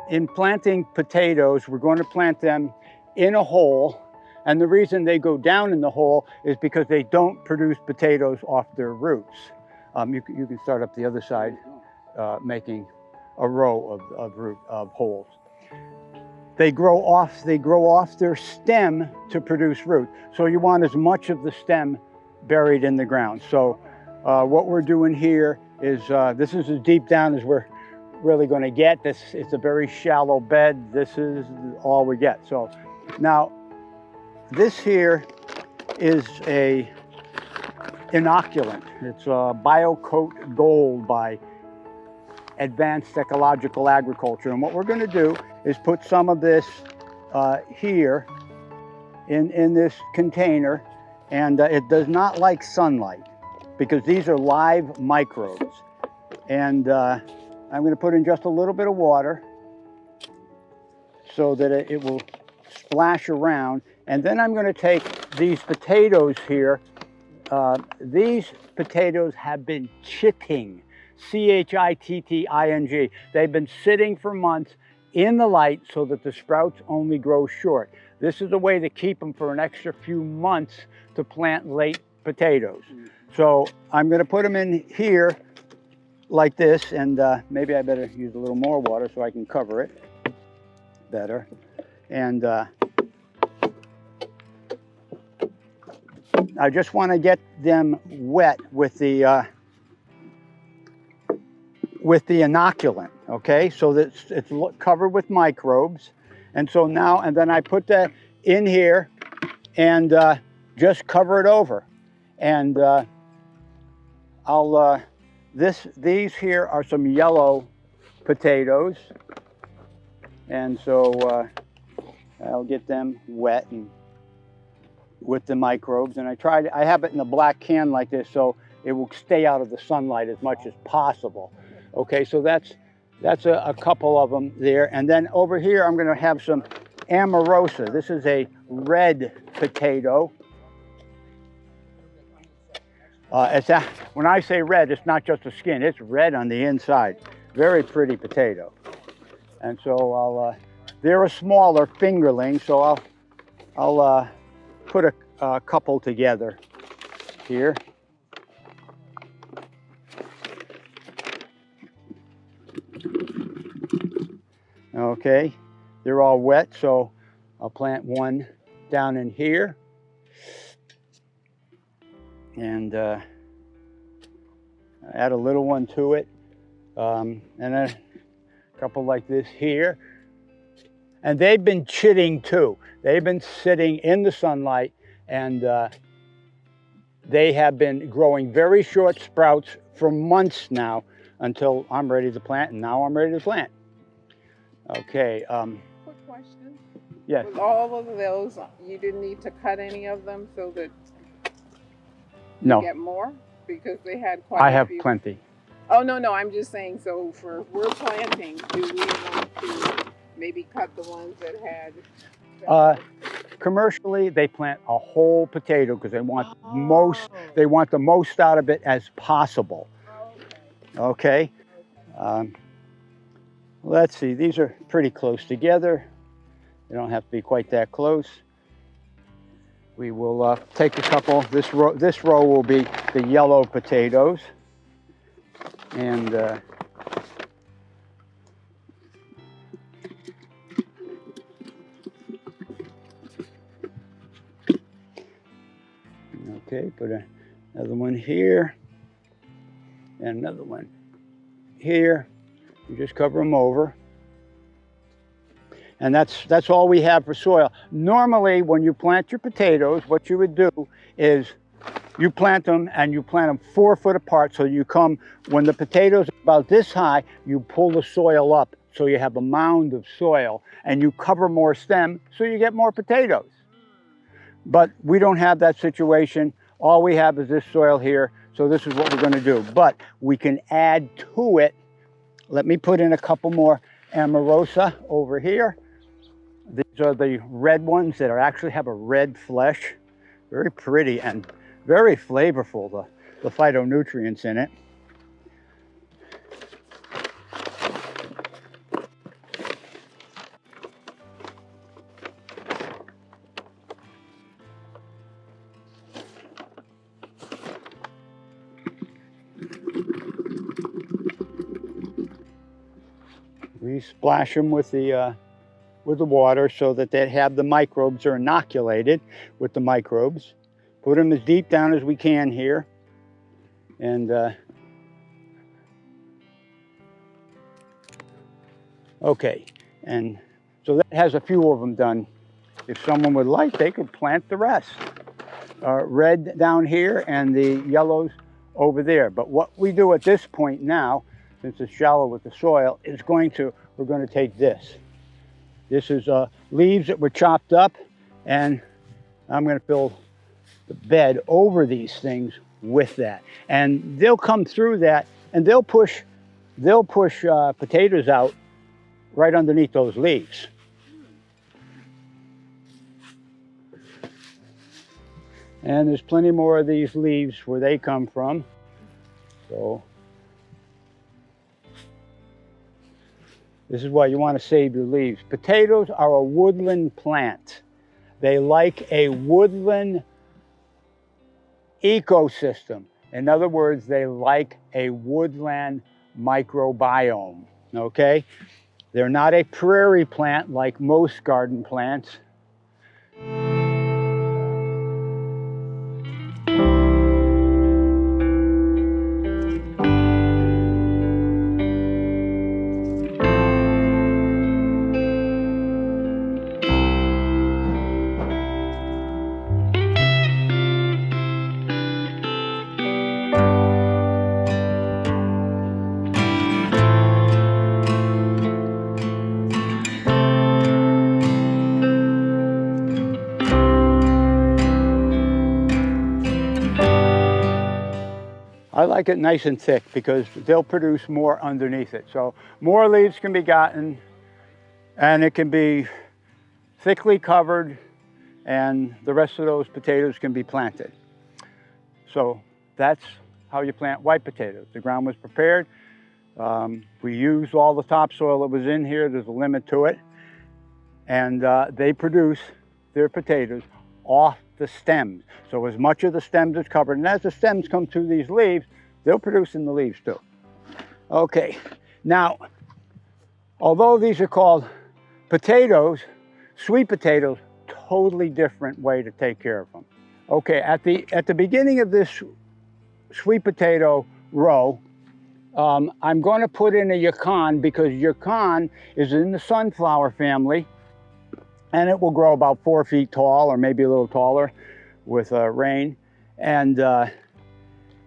in planting potatoes, we're going to plant them in a hole. And the reason they go down in the hole is because they don't produce potatoes off their roots. You can start up the other side, making a row of holes. They grow off their stem to produce root. So you want as much of the stem buried in the ground. So what we're doing here is, this is as deep down as we're really going to get. It's a very shallow bed. This is all we get. So now this here is a inoculant. It's a BioCoat Gold by Advanced Ecological Agriculture. And what we're going to do is put some of this here in this container. And it does not like sunlight because these are live microbes. And I'm going to put in just a little bit of water so that it will splash around. And then I'm going to take these potatoes here. These potatoes have been chitting. C-H-I-T-T-I-N-G. They've been sitting for months in the light so that the sprouts only grow short. This is a way to keep them for an extra few months to plant late potatoes. So I'm going to put them in here like this, and maybe I better use a little more water so I can cover it better. And I just want to get them wet with the inoculant, okay? So that it's covered with microbes. And so now, and then I put that in here and just cover it over. And these here are some yellow potatoes. And so I'll get them wet and with the microbes. And I have it in a black can like this so it will stay out of the sunlight as much as possible. Okay, so that's a couple of them there. And then over here, I'm going to have some Amorosa. This is a red potato. When I say red, it's not just the skin. It's red on the inside. Very pretty potato. And so they're a smaller fingerling, so I'll put a couple together here. Okay, they're all wet, so I'll plant one down in here. And add a little one to it. And a couple like this here. And they've been chitting too. They've been sitting in the sunlight, and they have been growing very short sprouts for months now until I'm ready to plant, and now I'm ready to plant. Okay. Quick question. Yes. With all of those, you didn't need to cut any of them so that No. you get more? Because they had quite I a have few. plenty. Oh, no, I'm just saying, so we're planting, do we want to maybe cut the ones that had? Commercially, they plant a whole potato because they want they want the most out of it as possible. Okay. Let's see, these are pretty close together. They don't have to be quite that close. We will take a couple. This row will be the yellow potatoes. And okay, put another one here and another one here. You just cover them over. And that's all we have for soil. Normally, when you plant your potatoes, what you would do is you plant them and you plant them 4 foot apart. So you come, when the potatoes are about this high, you pull the soil up so you have a mound of soil, and you cover more stem so you get more potatoes. But we don't have that situation. All we have is this soil here. So this is what we're going to do. But we can add to it. Let me put in a couple more Amorosa over here. These are the red ones that actually have a red flesh. Very pretty and very flavorful, the phytonutrients in it. We splash them with the water so that they have the microbes, are inoculated with the microbes. Put them as deep down as we can here. And okay, and so that has a few of them done. If someone would like, they could plant the rest. Red down here and the yellows over there. But what we do at this point now, since it's shallow with the soil, is we're going to take this. This is leaves that were chopped up, and I'm going to fill the bed over these things with that. And they'll come through that, and they'll push potatoes out right underneath those leaves. And there's plenty more of these leaves where they come from. So this is why you want to save your leaves. Potatoes are a woodland plant. They like a woodland ecosystem. In other words, they like a woodland microbiome, okay? They're not a prairie plant like most garden plants. I like it nice and thick because they'll produce more underneath it. So more leaves can be gotten, and it can be thickly covered, and the rest of those potatoes can be planted. So that's how you plant white potatoes. The ground was prepared. We used all the topsoil that was in here. There's a limit to it. And they produce their potatoes off the stems. So as much of the stems is covered, and as the stems come through these leaves, they'll produce in the leaves too. Okay, now, although these are called potatoes, sweet potatoes, totally different way to take care of them. Okay, at the beginning of this sweet potato row, I'm going to put in a yacon because yacon is in the sunflower family, and it will grow about 4 feet tall or maybe a little taller with rain. And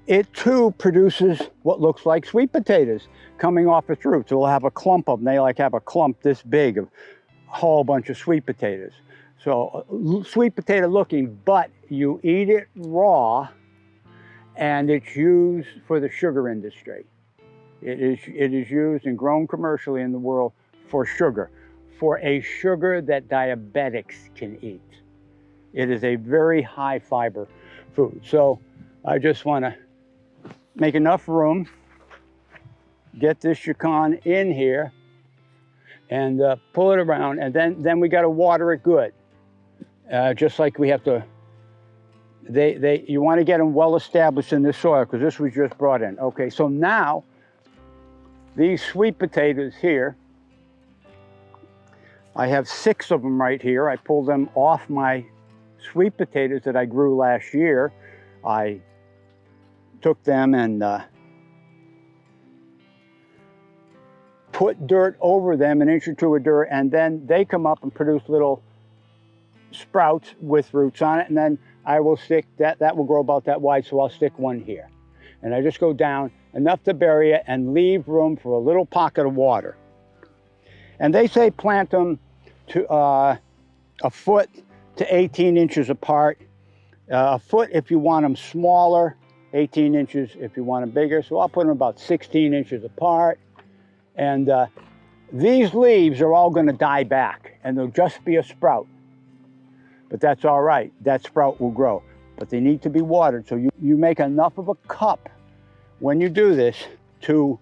it too produces what looks like sweet potatoes coming off its roots. It will have a clump of them. They like have a clump this big of a whole bunch of sweet potatoes. So sweet potato looking, but you eat it raw, and it's used for the sugar industry. It is used and grown commercially in the world for sugar. For a sugar that diabetics can eat. It is a very high fiber food. So I just want to make enough room, get this yacon in here, and pull it around, and then we got to water it good. Just like we have to, you want to get them well established in the soil because this was just brought in. Okay, so now these sweet potatoes here, I have 6 of them right here. I pulled them off my sweet potatoes that I grew last year. I took them and put dirt over them, an inch or 2 of dirt, and then they come up and produce little sprouts with roots on it, and then I will stick, that will grow about that wide, so I'll stick one here. And I just go down enough to bury it and leave room for a little pocket of water. And they say plant them to 1 foot to 18 inches apart. 1 foot if you want them smaller, 18 inches if you want them bigger. So I'll put them about 16 inches apart. And these leaves are all going to die back, and they'll just be a sprout. But that's all right. That sprout will grow. But they need to be watered. So you make enough of a cup when you do this to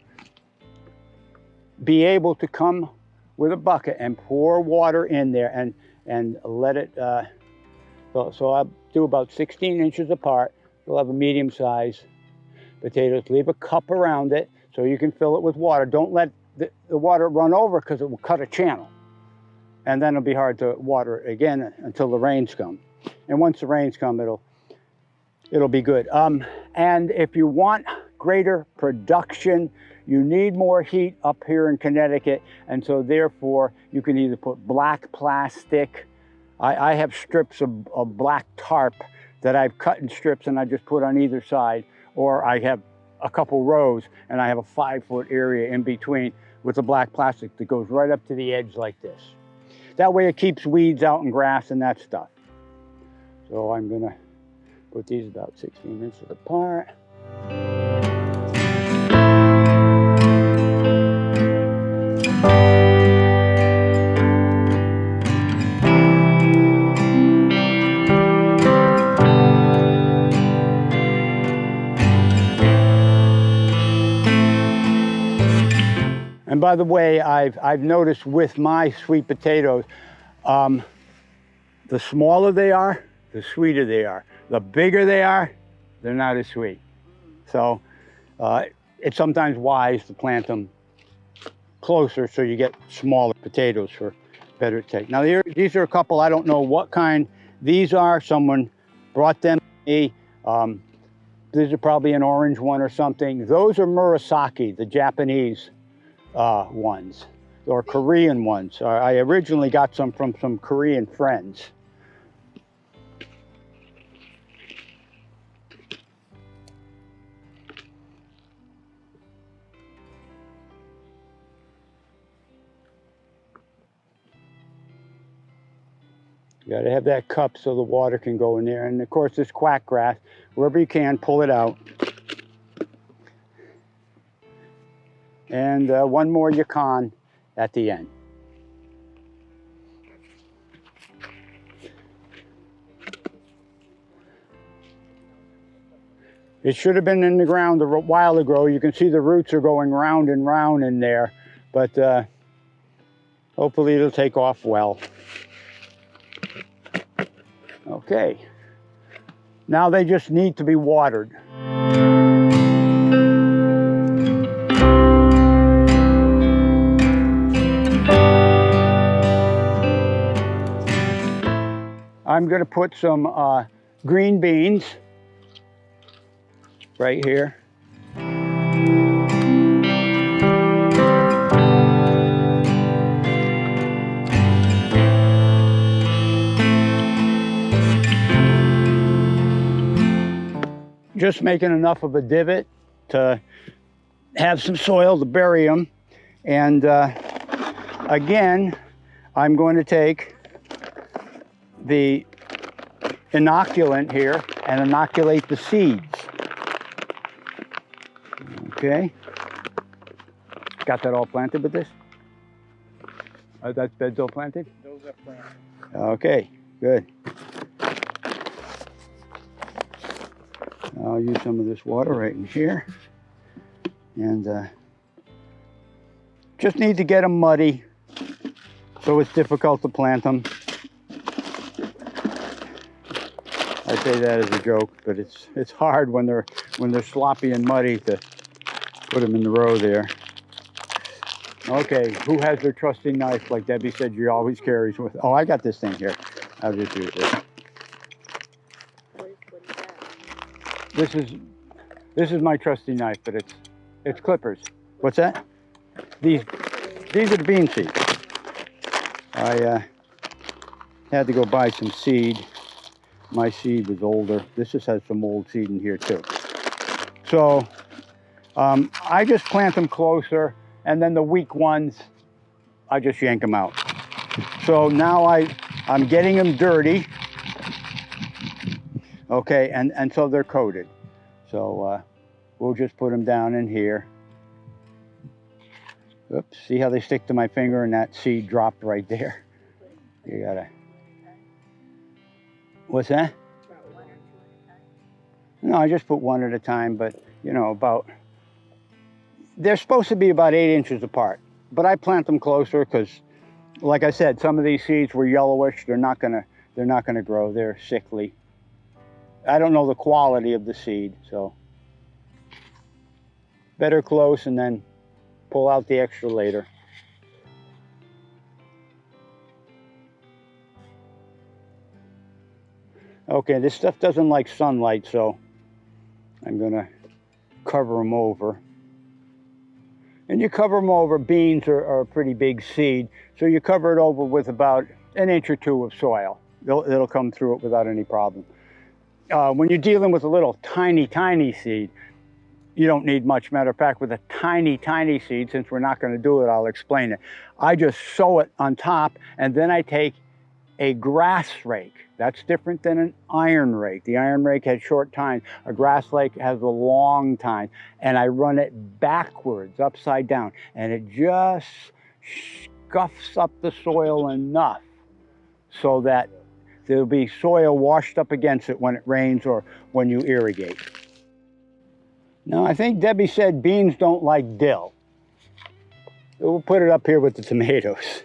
be able to come with a bucket and pour water in there and let it, so I'll do about 16 inches apart. You'll have a medium-sized potatoes. Leave a cup around it so you can fill it with water. Don't let the water run over because it will cut a channel. And then it'll be hard to water it again until the rains come. And once the rains come, it'll be good. And if you want greater production, you need more heat up here in Connecticut. And so therefore, you can either put black plastic. I have strips of black tarp that I've cut in strips and I just put on either side. Or I have a couple rows and I have a 5-foot area in between with the black plastic that goes right up to the edge like this. That way it keeps weeds out and grass and that stuff. So I'm gonna put these about 16 inches apart. And by the way, I've noticed with my sweet potatoes, the smaller they are, the sweeter they are. The bigger they are, they're not as sweet. So it's sometimes wise to plant them closer so you get smaller potatoes for better take. Now these are a couple, I don't know what kind these are. Someone brought them to me. These are probably an orange one or something. Those are Murasaki, the Japanese ones, or Korean ones. I originally got some from some Korean friends. You got to have that cup so the water can go in there. And of course, this quack grass, wherever you can, pull it out. And one more yukon at the end. It should have been in the ground a while ago. You can see the roots are going round and round in there, but hopefully it'll take off well. Okay, now they just need to be watered. I'm going to put some green beans right here. Just making enough of a divot to have some soil to bury them. And again, I'm going to take the inoculant here and inoculate the seeds. Okay. Got that all planted with this? That's beds all planted? Those are planted. Okay, good. I'll use some of this water right in here. And just need to get them muddy so it's difficult to plant them. I say that as a joke, but it's hard when they're sloppy and muddy to put them in the row there. Okay, who has their trusty knife like Debbie said she always carries with? Oh, I got this thing here. I'll just use this. This is my trusty knife, but it's clippers. What's that? These are the bean seeds. I had to go buy some seed. My seed was older. This just has some old seed in here too. So I just plant them closer, and then the weak ones, I just yank them out. So now I'm getting them dirty. Okay, and so they're coated. So we'll just put them down in here. Oops, see how they stick to my finger and that seed dropped right there? You gotta. What's that? About 1 or 2 at a time. No, I just put one at a time, but you know, they're supposed to be about 8 inches apart. But I plant them closer because, like I said, some of these seeds were yellowish. They're not gonna grow. They're sickly. I don't know the quality of the seed, so better close and then pull out the extra later. Okay, this stuff doesn't like sunlight, so I'm gonna cover them over. And you cover them over, beans are a pretty big seed, so you cover it over with about 1 inch or 2 of soil. It'll come through it without any problem. When you're dealing with a little tiny seed, you don't need much. Matter of fact, with a tiny seed, since we're not going to do it, I'll explain it. I just sow it on top, and then I take a grass rake. That's different than an iron rake. The iron rake has short tines. A grass rake has a long tine. And I run it backwards, upside down. And it just scuffs up the soil enough so that there'll be soil washed up against it when it rains or when you irrigate. Now, I think Debbie said beans don't like dill. We'll put it up here with the tomatoes.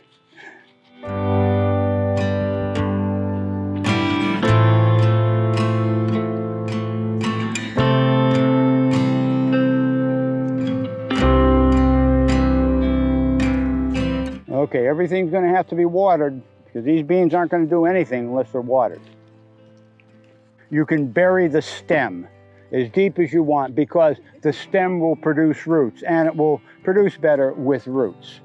Okay, everything's going to have to be watered because these beans aren't going to do anything unless they're watered. You can bury the stem as deep as you want because the stem will produce roots, and it will produce better with roots.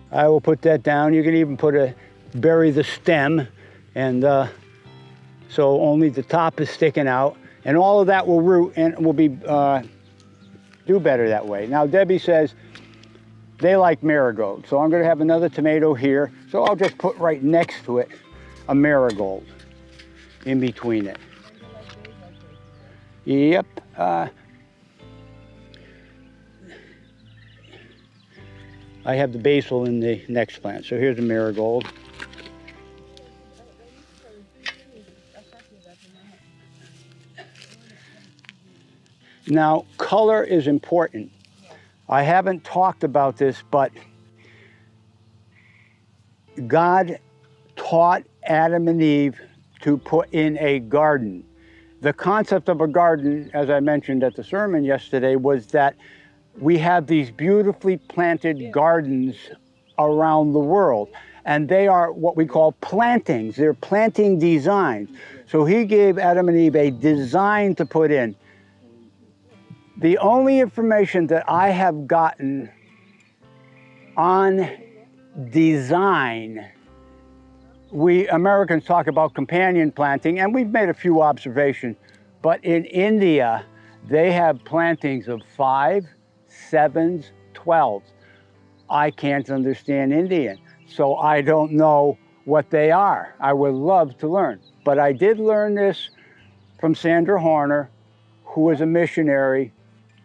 I will put that down. You can even bury the stem, and so only the top is sticking out, and all of that will root and will be do better that way. Now Debbie says they like marigold, so I'm going to have another tomato here. So I'll just put right next to it a marigold in between it. Yep. I have the basil in the next plant. So here's a marigold. Now, color is important. I haven't talked about this, but God taught Adam and Eve to put in a garden. The concept of a garden, as I mentioned at the sermon yesterday, was that we have these beautifully planted gardens around the world, and they are what we call plantings. They're planting designs. So he gave Adam and Eve a design to put in. The only information that I have gotten on design, we Americans talk about companion planting, and we've made a few observations, but in India, they have plantings of 5, 7s, 12s. I can't understand Indian, so I don't know what they are. I would love to learn. But I did learn this from Sandra Horner, who was a missionary,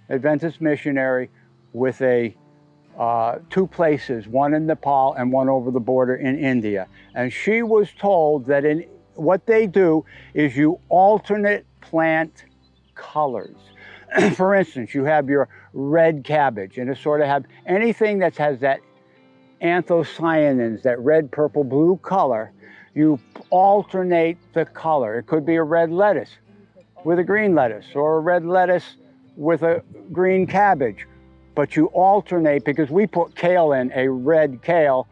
Adventist missionary, with two places, one in Nepal and one over the border in India. And she was told that what they do is you alternate plant colors. For instance, you have your red cabbage, and it sort of have anything that has that anthocyanins, that red, purple, blue color, you alternate the color. It could be a red lettuce with a green lettuce, or a red lettuce with a green cabbage. But you alternate, because we put kale in, a red kale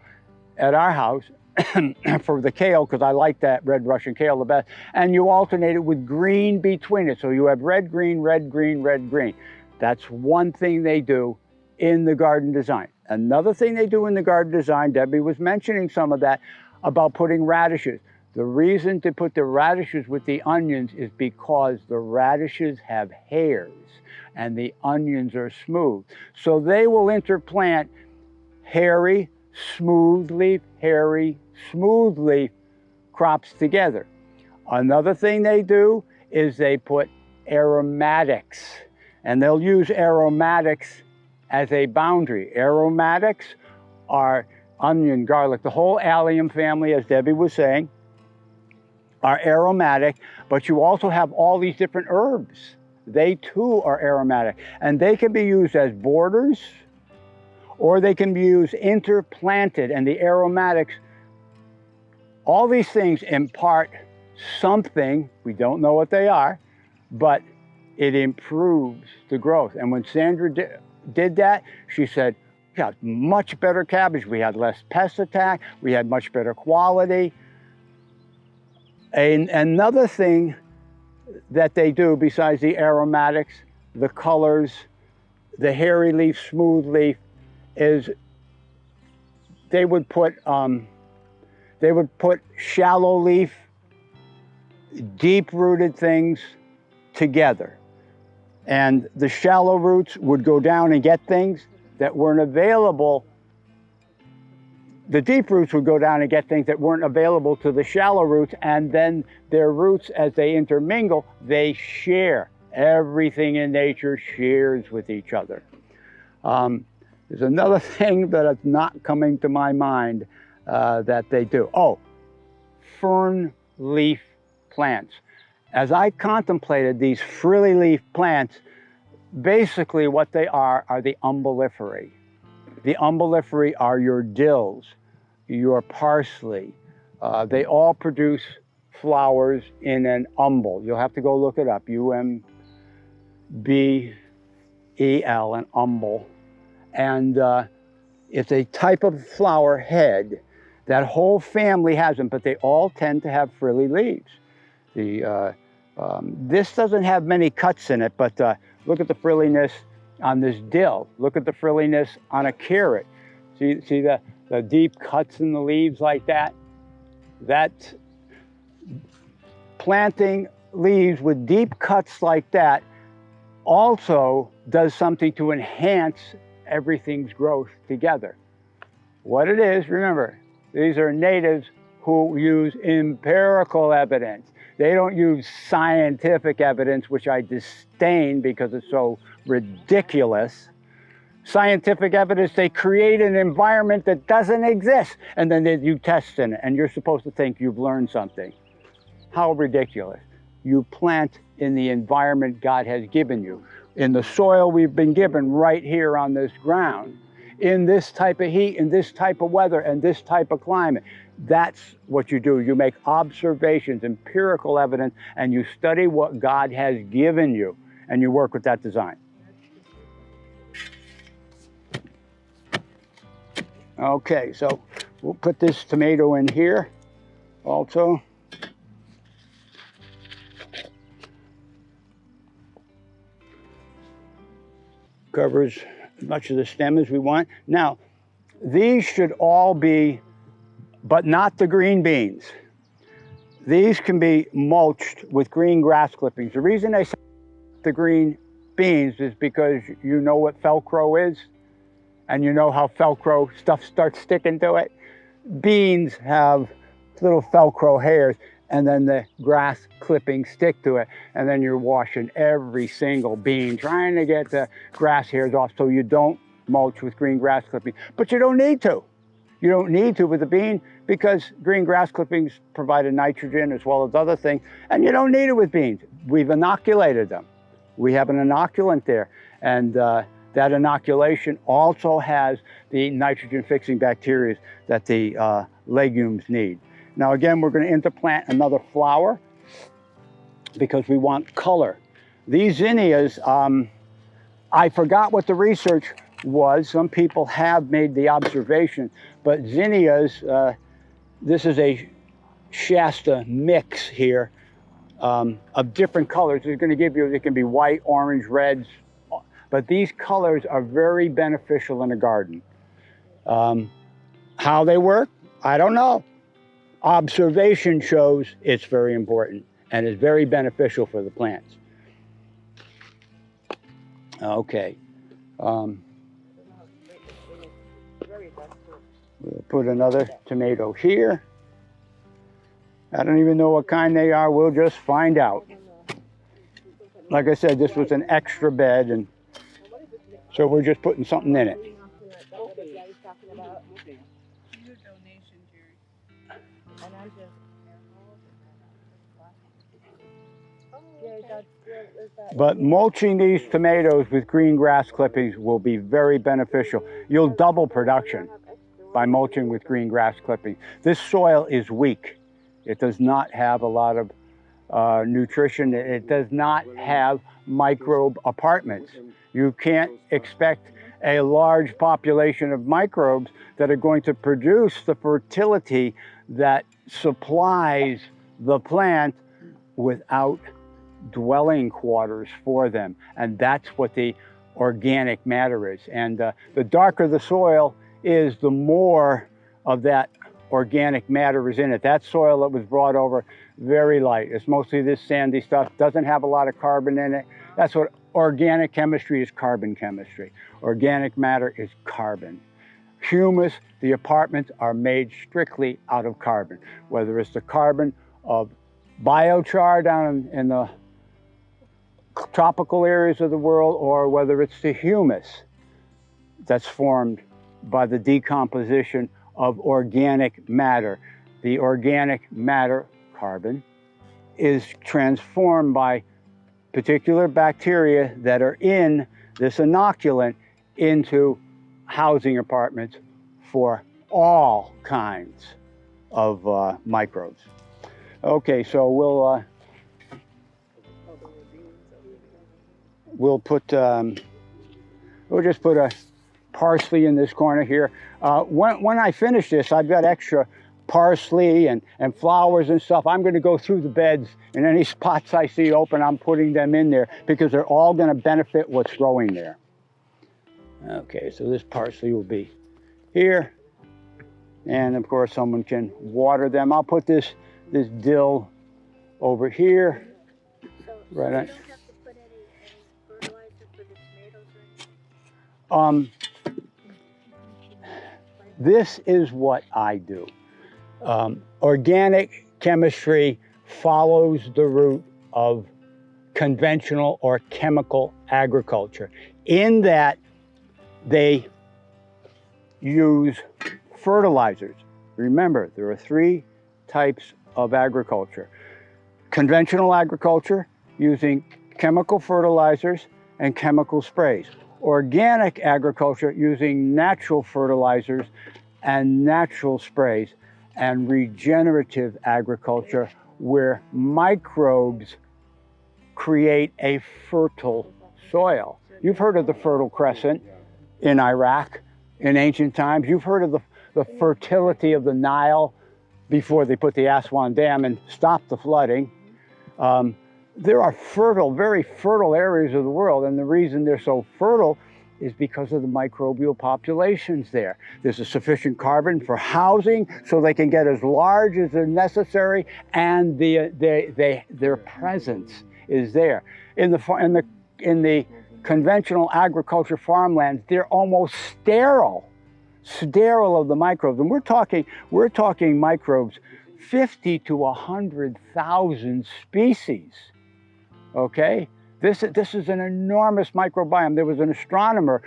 at our house for the kale, because I like that red Russian kale the best, and you alternate it with green between it. So you have red, green, red, green, red, green. That's one thing they do in the garden design. Another thing they do in the garden design, Debbie was mentioning some of that, about putting radishes. The reason to put the radishes with the onions is because the radishes have hairs and the onions are smooth. So they will interplant hairy, smooth leaf, hairy, smooth leaf crops together. Another thing they do is they put aromatics, and they'll use aromatics as a boundary. Aromatics are onion, garlic, the whole allium family, as Debbie was saying, are aromatic, but you also have all these different herbs they too are aromatic. And they can be used as borders, or they can be used interplanted. And the aromatics, all these things impart something, we don't know what they are, but it improves the growth. And when Sandra did that, she said, we got much better cabbage. We had less pest attack. We had much better quality. And another thing that they do besides the aromatics, the colors, the hairy leaf, smooth leaf, is they would put shallow leaf, deep-rooted things together. And the shallow roots would go down and get things that weren't available. The deep roots would go down and get things that weren't available to the shallow roots, and then their roots, as they intermingle, they share. Everything in nature shares with each other. There's another thing that is not coming to my mind that they do. Oh, fern leaf plants. As I contemplated these frilly leaf plants, basically what they are the umbelliferae. The umbelliferae are your dills, your parsley. They all produce flowers in an umbel. You'll have to go look it up, U-M-B-E-L, an umbel. And it's a type of flower head. That whole family has them, but they all tend to have frilly leaves. This doesn't have many cuts in it, but look at the frilliness on this dill. Look at the frilliness on a carrot. See the deep cuts in the leaves like that? That's planting leaves with deep cuts like that also does something to enhance everything's growth together. What it is, remember, these are natives who use empirical evidence. They don't use scientific evidence, which I disdain because it's so ridiculous. Scientific evidence, they create an environment that doesn't exist, and then you test in it, and you're supposed to think you've learned something. How ridiculous. You plant in the environment God has given you, in the soil we've been given right here on this ground, in this type of heat, in this type of weather, and this type of climate. That's what you do. You make observations, empirical evidence, and you study what God has given you, and you work with that design. Okay, so we'll put this tomato in here also. Covers as much of the stem as we want. Now, these should all be, but not the green beans. These can be mulched with green grass clippings. The reason I say the green beans is because you know what Velcro is, and you know how Velcro stuff starts sticking to it. Beans have little Velcro hairs, and then the grass clippings stick to it, and then you're washing every single bean, trying to get the grass hairs off so you don't mulch with green grass clippings. But you don't need to. You don't need to with the bean because green grass clippings provide a nitrogen as well as other things, and you don't need it with beans. We've inoculated them. We have an inoculant there, and that inoculation also has the nitrogen-fixing bacteria that the legumes need. Now again, we're going to interplant another flower because we want color. These zinnias, I forgot what the research was. Some people have made the observation, but zinnias, this is a Shasta mix here of different colors. It's going to give you, it can be white, orange, reds, but these colors are very beneficial in a garden. How they work, I don't know. Observation shows it's very important and is very beneficial for the plants. Okay. We'll put another tomato here. I don't even know what kind they are. We'll just find out. Like I said, this was an extra bed, and so we're just putting something in it. But mulching these tomatoes with green grass clippings will be very beneficial. You'll double production by mulching with green grass clippings. This soil is weak. It does not have a lot of nutrition. It does not have microbe apartments. You can't expect a large population of microbes that are going to produce the fertility that supplies the plant without dwelling quarters for them. And that's what the organic matter is. And the darker the soil is, the more of that organic matter is in it. That soil that was brought over, very light. It's mostly this sandy stuff, doesn't have a lot of carbon in it. That's what organic chemistry is, carbon chemistry. Organic matter is carbon. Humus, the apartments are made strictly out of carbon, whether it's the carbon of biochar down in the tropical areas of the world, or whether it's the humus that's formed by the decomposition of organic matter. The organic matter, carbon, is transformed by particular bacteria that are in this inoculant into housing apartments for all kinds of microbes. Okay, so we'll just put a parsley in this corner here. When I finish this, I've got extra parsley and flowers and stuff. I'm going to go through the beds, and any spots I see open, I'm putting them in there because they're all going to benefit what's growing there. Okay, so this parsley will be here, and of course someone can water them. I'll put this dill over here. So right on. you don't have to put any fertilizer for the tomatoes or anything? This is what I do. Organic chemistry follows the route of conventional or chemical agriculture, in that they use fertilizers. Remember, there are three types of agriculture. Conventional agriculture, using chemical fertilizers and chemical sprays. Organic agriculture, using natural fertilizers and natural sprays. And regenerative agriculture, where microbes create a fertile soil. You've heard of the Fertile Crescent in Iraq in ancient times. You've heard of the fertility of the Nile before they put the Aswan Dam and stopped the flooding. There are fertile, very fertile areas of the world, and the reason they're so fertile is because of the microbial populations there. There's a sufficient carbon for housing, so they can get as large as they're necessary, and their presence is there. In the conventional agriculture farmlands, they're almost sterile of the microbes. And we're talking microbes, 50 to 100,000 species. Okay? This is an enormous microbiome. There was an astronomer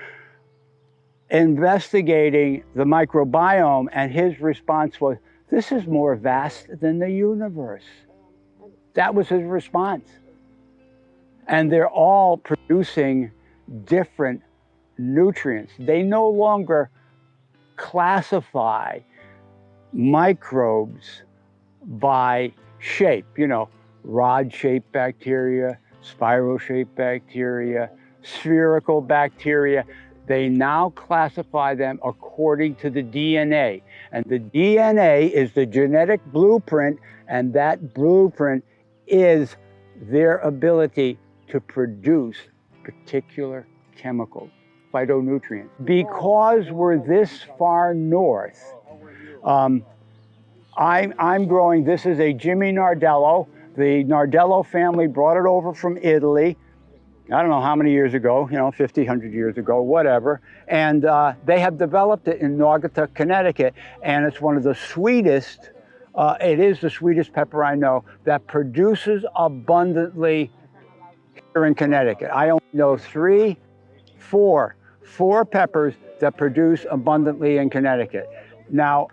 investigating the microbiome, and his response was, "This is more vast than the universe." That was his response. And they're all producing different nutrients. They no longer classify microbes by shape, rod-shaped bacteria, spiral-shaped bacteria, spherical bacteria. They now classify them according to the DNA. And the DNA is the genetic blueprint, and that blueprint is their ability to produce particular chemicals, phytonutrients. Because we're this far north, I'm growing, this is a Jimmy Nardello. The Nardello family brought it over from Italy, I don't know how many years ago, 50, 100 years ago, whatever. And they have developed it in Naugatuck, Connecticut. And it's one of the sweetest, it is the sweetest pepper I know, that produces abundantly here in Connecticut. I only know four peppers that produce abundantly in Connecticut. Now,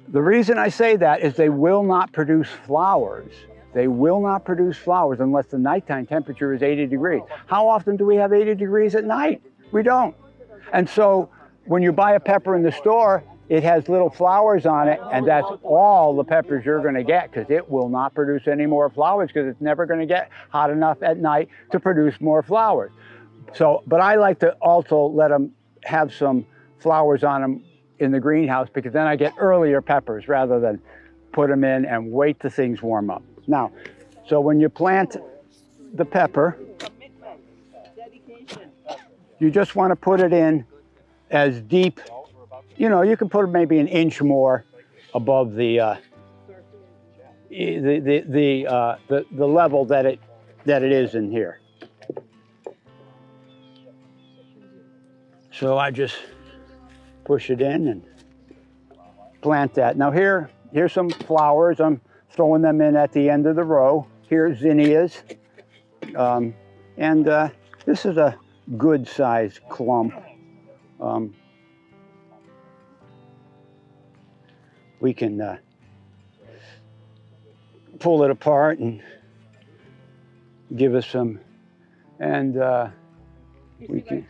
the reason I say that is they will not produce flowers. They will not produce flowers unless the nighttime temperature is 80 degrees. How often do we have 80 degrees at night? We don't. And so when you buy a pepper in the store, it has little flowers on it, and that's all the peppers you're going to get, because it will not produce any more flowers, because it's never going to get hot enough at night to produce more flowers. So, but I like to also let them have some flowers on them in the greenhouse, because then I get earlier peppers rather than put them in and wait till things warm up. Now, so when you plant the pepper, you just want to put it in as deep, you know, you can put it maybe an inch more above the level that it is in here. So I just push it in and plant that. Now here's some flowers. I'm throwing them in at the end of the row. Here's zinnias. This is a good sized clump. We can pull it apart and give us some, and we can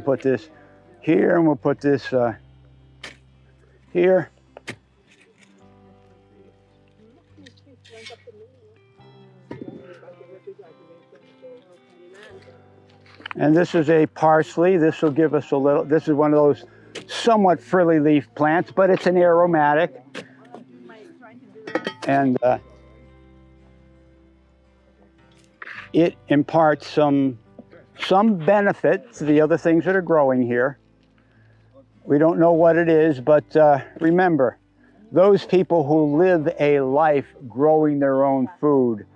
put this here, and we'll put this here. And this is a parsley. This will give us a little, this is one of those somewhat frilly leaf plants, but it's an aromatic. And it imparts some benefit to the other things that are growing here. We don't know what it is, but remember, those people who live a life growing their own food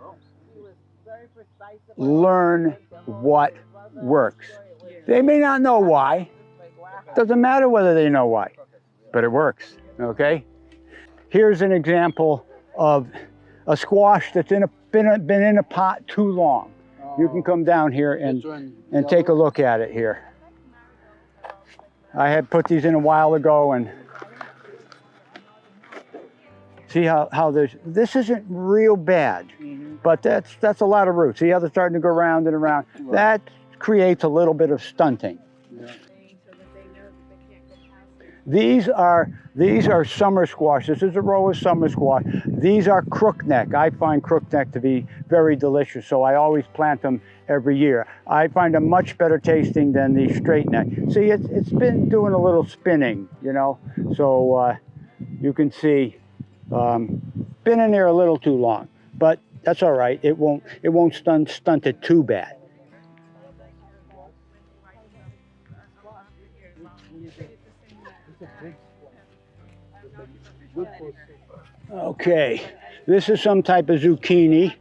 learn what works. They may not know why. Doesn't matter whether they know why, but it works, okay? Here's an example of a squash that's been in a pot too long. You can come down here and take a look at it here. I had put these in a while ago, and see how this isn't real bad, but that's a lot of roots. See how they're starting to go round and around? That creates a little bit of stunting. These are summer squash. This is a row of summer squash. These are crookneck. I find crookneck to be very delicious, so I always plant them every year. I find them much better tasting than the straight neck. See, it's been doing a little spinning, you know, so you can see been in there a little too long, but that's all right. It won't stunt it too bad. Okay, this is some type of zucchini.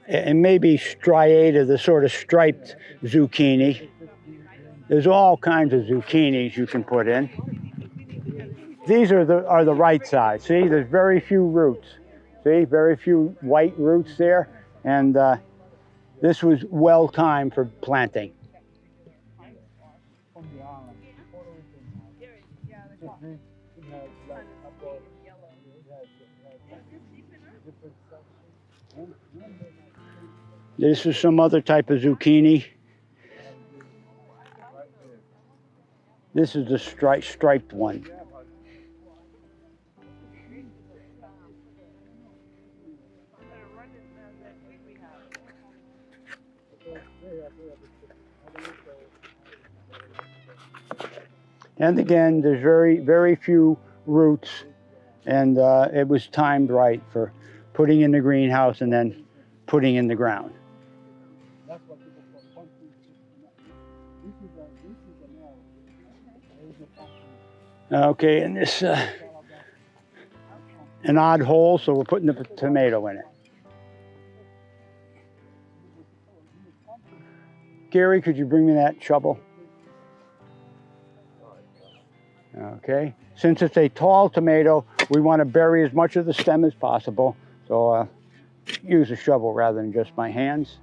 It may be striata, the sort of striped zucchini. There's all kinds of zucchinis you can put in. These are the right size. See, there's very few roots. See, very few white roots there, and this was well timed for planting. This is some other type of zucchini. This is the striped one. And again, there's very few roots, and it was timed right for putting in the greenhouse and then putting in the ground. Okay, and this an odd hole, so we're putting the tomato in it. Gary, could you bring me that shovel? Okay, since it's a tall tomato, we want to bury as much of the stem as possible, so use a shovel rather than just my hands.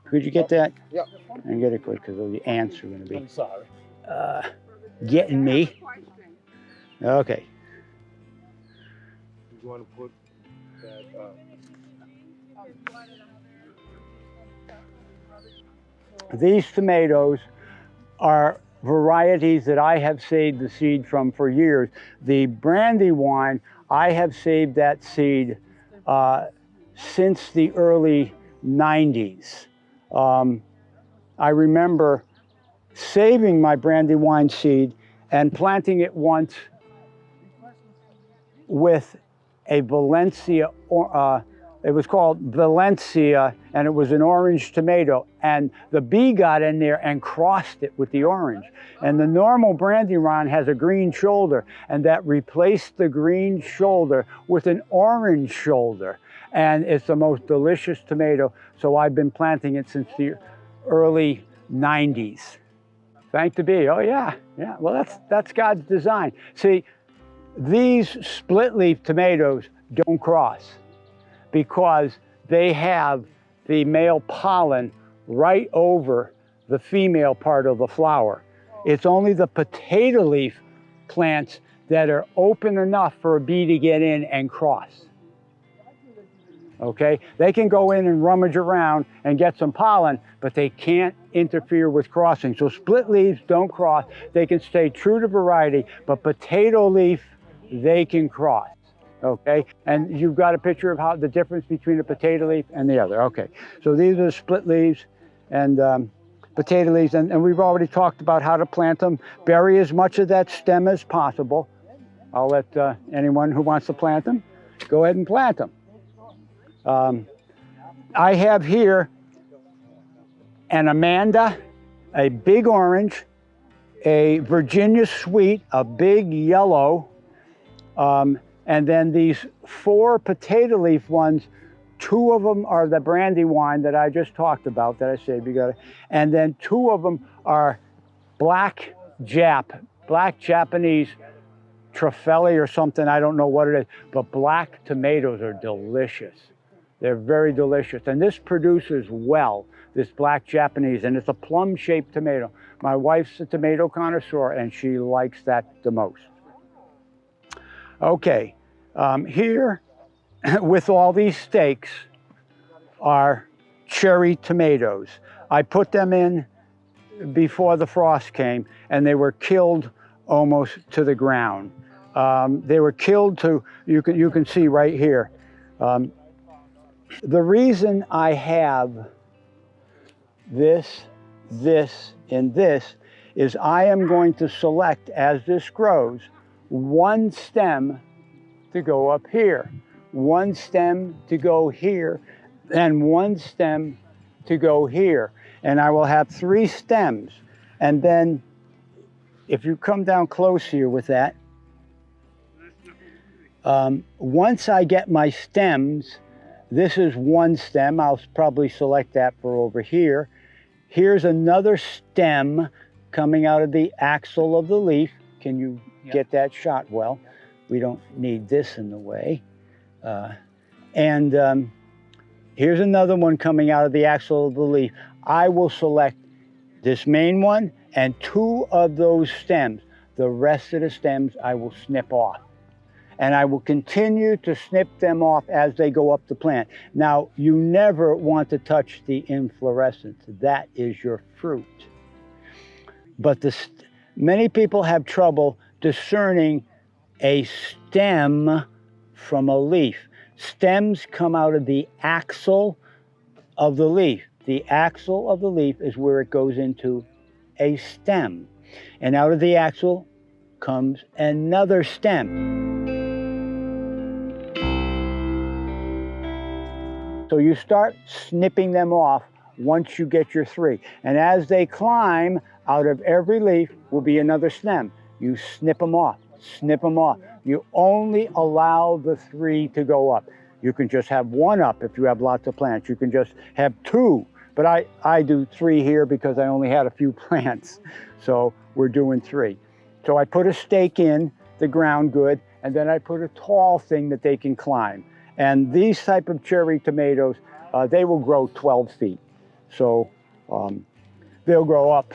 Could you get that? Yep. And get it quick because the ants are going to be I'm sorry. getting me. Okay. You want to put that These tomatoes are varieties that I have saved the seed from for years. The Brandywine, I have saved that seed since the early 90s. I remember saving my Brandywine seed and planting it once with a Valencia, it was called Valencia, and it was an orange tomato. And the bee got in there and crossed it with the orange. And the normal Brandywine has a green shoulder, and that replaced the green shoulder with an orange shoulder. And it's the most delicious tomato. So I've been planting it since the early 90s. Thank the bee. Oh yeah, yeah. Well, that's God's design. See, these split leaf tomatoes don't cross because they have the male pollen right over the female part of the flower. It's only the potato leaf plants that are open enough for a bee to get in and cross. Okay, they can go in and rummage around and get some pollen, but they can't interfere with crossing. So split leaves don't cross. They can stay true to variety, but potato leaf, they can cross. Okay, and you've got a picture of how the difference between a potato leaf and the other. Okay, so these are the split leaves and potato leaves, and we've already talked about how to plant them. Bury as much of that stem as possible. I'll let anyone who wants to plant them, go ahead and plant them. I have here an Amanda, a big orange, a Virginia sweet, a big yellow, and then these 4 potato leaf ones. 2 of them are the Brandywine that I just talked about, that I saved. You got it. And then 2 of them are black Japanese Traffelli or something. I don't know what it is, but black tomatoes are delicious. They're very delicious. And this produces well, this black Japanese, and it's a plum-shaped tomato. My wife's a tomato connoisseur, and she likes that the most. Okay, here with all these stakes are cherry tomatoes. I put them in before the frost came, and they were killed almost to the ground. They were killed to, you can see right here. The reason I have this, and this is I am going to select, as this grows, 1 stem to go up here, 1 stem to go here, and 1 stem to go here. And I will have 3 stems. And then if you come down close here with that, once I get my stems, this is 1 stem. I'll probably select that for over here. Here's another stem coming out of the axil of the leaf. Can you get that shot well? We don't need this in the way. Here's another one coming out of the axil of the leaf. I will select this main one and 2 of those stems. The rest of the stems I will snip off. And I will continue to snip them off as they go up the plant. Now, you never want to touch the inflorescence. That is your fruit. But many people have trouble discerning a stem from a leaf. Stems come out of the axil of the leaf. The axil of the leaf is where it goes into a stem. And out of the axil comes another stem. So you start snipping them off once you get your 3. And as they climb, out of every leaf will be another stem. You snip them off, snip them off. You only allow the 3 to go up. You can just have 1 up if you have lots of plants. You can just have 2. But I do 3 here because I only had a few plants. So we're doing 3. So I put a stake in the ground good, and then I put a tall thing that they can climb. And these type of cherry tomatoes, they will grow 12 feet. So they'll grow up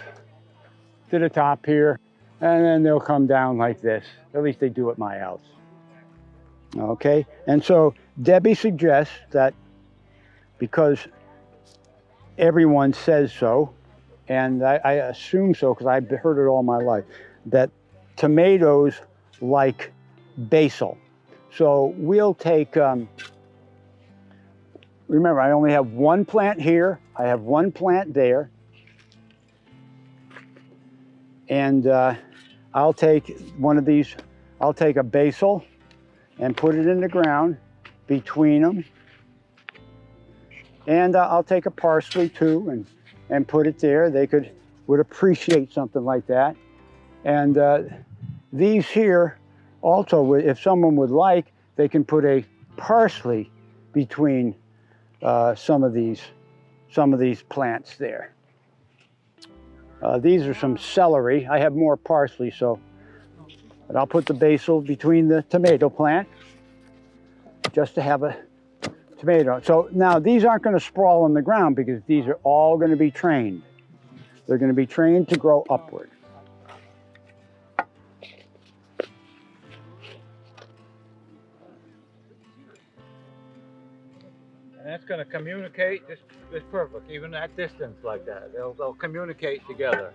to the top here, and then they'll come down like this. At least they do at my house. Okay, and so Debbie suggests that because everyone says so, and I assume so because I've heard it all my life, that tomatoes like basil. So we'll take, remember I only have one plant here, I have one plant there, and I'll take one of these, I'll take a basil and put it in the ground between them. And I'll take a parsley too and put it there. They would appreciate something like that. And these here also, if someone would like, they can put a parsley between some of these plants there. These are some celery. I have more parsley, but I'll put the basil between the tomato plant just to have a tomato. So now these aren't going to sprawl on the ground because these are all going to be trained. They're going to be trained to grow upward. And that's going to communicate. This perfect, even at distance like that. They'll communicate together.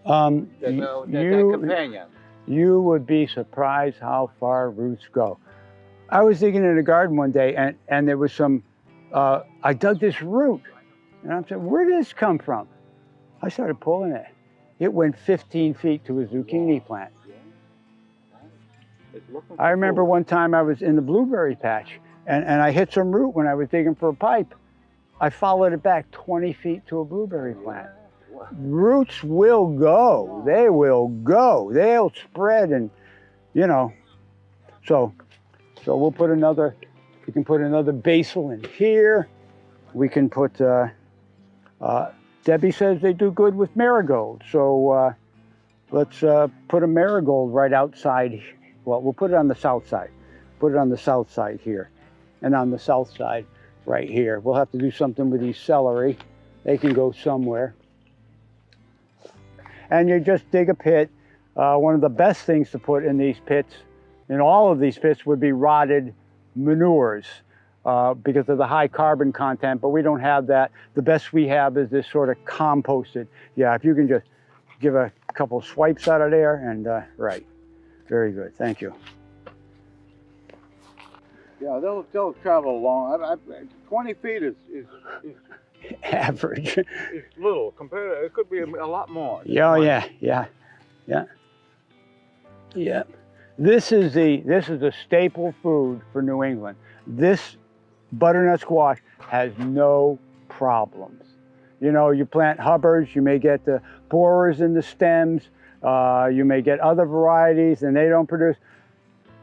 They're companion. You would be surprised how far roots go. I was digging in a garden one day, and there was some, I dug this root, and I'm saying, where did this come from? I started pulling it. It went 15 feet to a zucchini plant. I remember one time I was in the blueberry patch, and I hit some root when I was digging for a pipe. I followed it back 20 feet to a blueberry plant. Roots will go. They will go. They'll spread, and you know. So we'll put another. We can put another basil in here. We can put. Debbie says they do good with marigold, so let's put a marigold right outside. Well, we'll put it on the south side. Put it on the south side here, and on the south side right here. We'll have to do something with these celery. They can go somewhere. And you just dig a pit. One of the best things to put in these pits, in all of these pits, would be rotted manures because of the high carbon content, but we don't have that. The best we have is this sort of composted. Yeah, if you can just give a couple swipes out of there, and right. Very good, thank you. Yeah, they'll travel long. 20 feet is Average. It's little compared to, it could be a lot more. Yeah, yeah. This is a staple food for New England. This butternut squash has no problems. You know, you plant Hubbards, you may get the borers in the stems, you may get other varieties and they don't produce.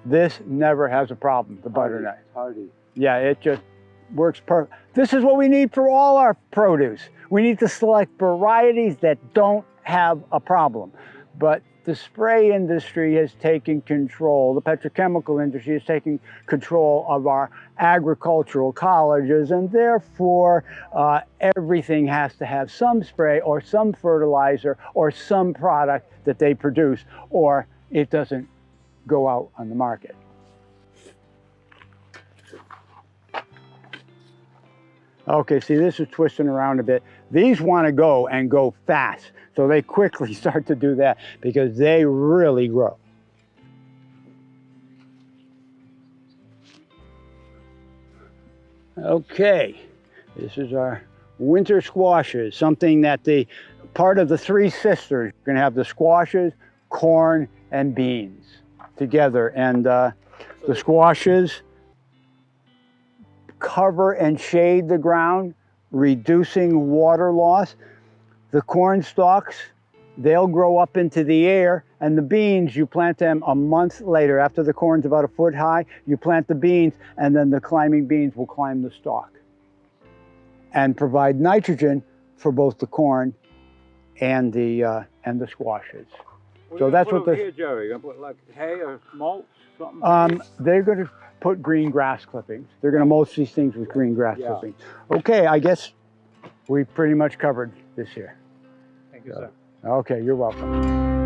This never has a problem, the butternut. Hardy. Yeah, it just works perfect. This is what we need for all our produce. We need to select varieties that don't have a problem. But the spray industry has taken control. The petrochemical industry is taking control of our agricultural colleges, and therefore everything has to have some spray or some fertilizer or some product that they produce, or it doesn't go out on the market. Okay, see, this is twisting around a bit. These want to go and go fast, so they quickly start to do that because they really grow. Okay, this is our winter squashes, something that part of the three sisters. You're gonna have the squashes, corn, and beans together, and the squashes cover and shade the ground, reducing water loss. The corn stalks, they'll grow up into the air, and the beans, you plant them a month later. After the corn's about a foot high, you plant the beans, and then the climbing beans will climb the stalk and provide nitrogen for both the corn and the squashes. So that's what here, Jerry, you gonna put like hay or mulch, something? They're going to put green grass clippings. They're going to mulch these things with green grass clippings. Okay, I guess we pretty much covered this year. Thank you, So, sir. Okay, you're welcome.